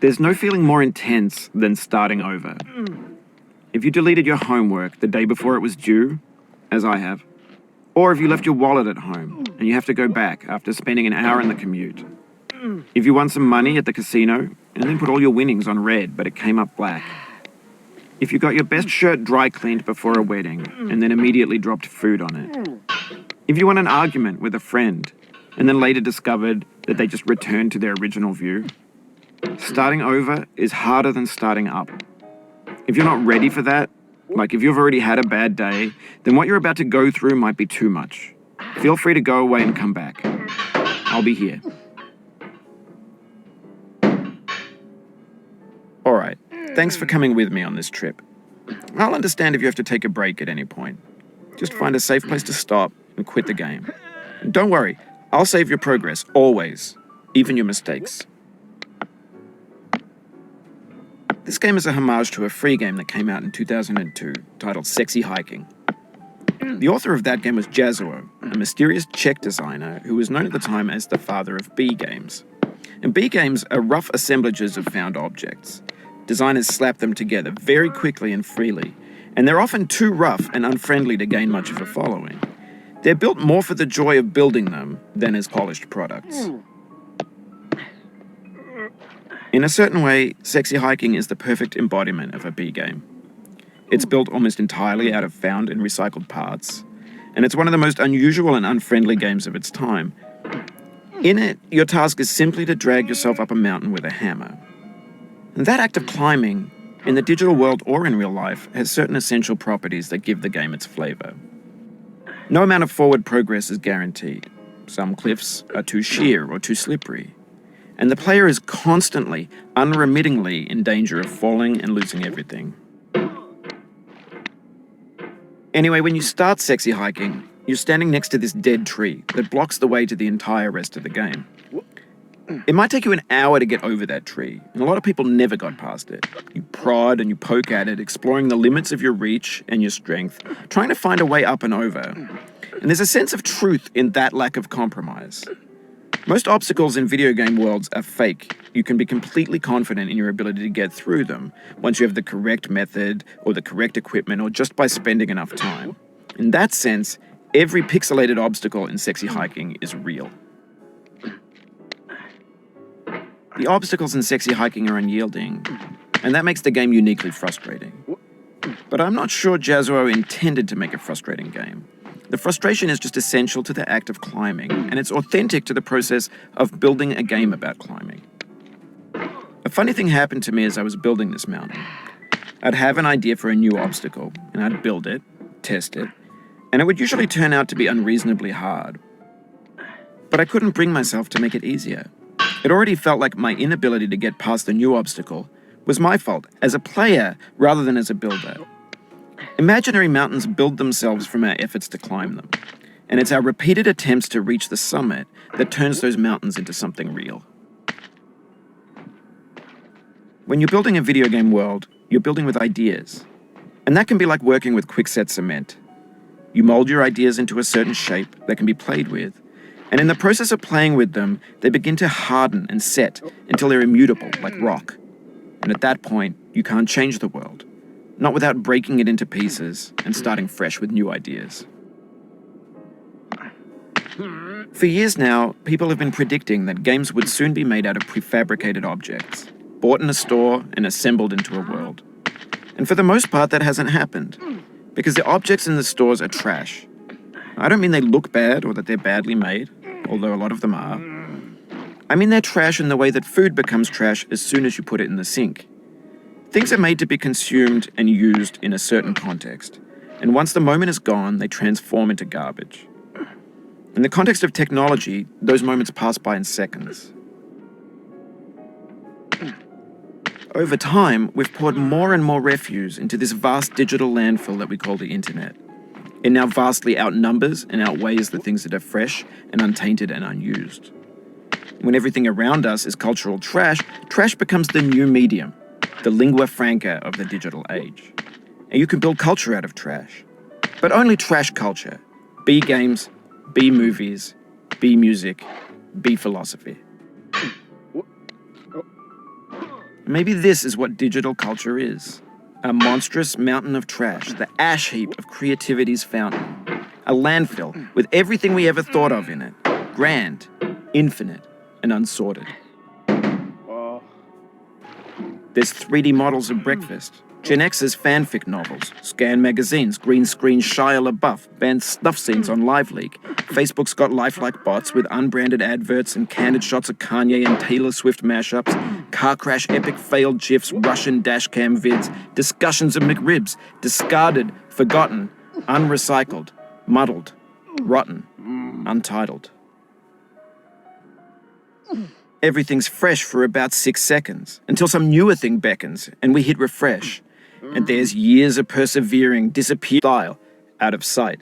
There's no feeling more intense than starting over. If you deleted your homework the day before it was due, as I have, or if you left your wallet at home and you have to go back after spending an hour in the commute. If you won some money at the casino and then put all your winnings on red but it came up black. If you got your best shirt dry cleaned before a wedding and then immediately dropped food on it. If you won an argument with a friend and then later discovered that they just returned to their original view. Starting over is harder than starting up. If you're not ready for that, like if you've already had a bad day, then what you're about to go through might be too much. Feel free to go away and come back. I'll be here. Alright, thanks for coming with me on this trip. I'll understand if you have to take a break at any point. Just find a safe place to stop and quit the game. And don't worry, I'll save your progress, always, even your mistakes. This game is a homage to a free game that came out in 2002 titled Sexy Hiking. The author of that game was Jazzuo, a mysterious Czech designer who was known at the time as the father of B games. And B games are rough assemblages of found objects. Designers slap them together very quickly and freely, and they're often too rough and unfriendly to gain much of a following. They're built more for the joy of building them than as polished products. In a certain way, Sexy Hiking is the perfect embodiment of a B game. It's built almost entirely out of found and recycled parts, and it's one of the most unusual and unfriendly games of its time. In it, your task is simply to drag yourself up a mountain with a hammer. And that act of climbing, in the digital world or in real life, has certain essential properties that give the game its flavor. No amount of forward progress is guaranteed. Some cliffs are too sheer or too slippery. And the player is constantly, unremittingly in danger of falling and losing everything. Anyway, when you start Sexy Hiking, you're standing next to this dead tree that blocks the way to the entire rest of the game. It might take you an hour to get over that tree, and a lot of people never got past it. You prod and you poke at it, exploring the limits of your reach and your strength, trying to find a way up and over. And there's a sense of truth in that lack of compromise. Most obstacles in video game worlds are fake. You can be completely confident in your ability to get through them once you have the correct method or the correct equipment or just by spending enough time. In that sense, every pixelated obstacle in Sexy Hiking is real. The obstacles in Sexy Hiking are unyielding, and that makes the game uniquely frustrating. But I'm not sure Jazzuo intended to make a frustrating game. The frustration is just essential to the act of climbing, and it's authentic to the process of building a game about climbing. A funny thing happened to me as I was building this mountain. I'd have an idea for a new obstacle, and I'd build it, test it, and it would usually turn out to be unreasonably hard. But I couldn't bring myself to make it easier. It already felt like my inability to get past the new obstacle was my fault as a player rather than as a builder. Imaginary mountains build themselves from our efforts to climb them, and it's our repeated attempts to reach the summit that turns those mountains into something real. When you're building a video game world, you're building with ideas, and that can be like working with quickset cement. You mold your ideas into a certain shape that can be played with, and in the process of playing with them, they begin to harden and set until they're immutable, like rock. And at that point, you can't change the world. Not without breaking it into pieces and starting fresh with new ideas. For years now, people have been predicting that games would soon be made out of prefabricated objects, bought in a store and assembled into a world. And for the most part, that hasn't happened, because the objects in the stores are trash. I don't mean they look bad or that they're badly made, although a lot of them are. I mean they're trash in the way that food becomes trash as soon as you put it in the sink. Things are made to be consumed and used in a certain context, and once the moment is gone, they transform into garbage. In the context of technology, those moments pass by in seconds. Over time, we've poured more and more refuse into this vast digital landfill that we call the internet. It now vastly outnumbers and outweighs the things that are fresh and untainted and unused. When everything around us is cultural trash, trash becomes the new medium, the lingua franca of the digital age. And you can build culture out of trash. But only trash culture. B games, B movies, B music, B philosophy. Maybe this is what digital culture is. A monstrous mountain of trash, the ash heap of creativity's fountain. A landfill with everything we ever thought of in it. Grand, infinite, and unsorted. There's 3D models of breakfast, Gen X's fanfic novels, Scan magazines, green screen Shia LaBeouf, banned snuff scenes on LiveLeak. Facebook's got lifelike bots with unbranded adverts and candid shots of Kanye and Taylor Swift mashups, car crash epic failed GIFs, Russian dashcam vids, discussions of McRibs, discarded, forgotten, unrecycled, muddled, rotten, untitled. Everything's fresh for about 6 seconds, until some newer thing beckons, and we hit refresh. And there's years of persevering, disappear style, out of sight.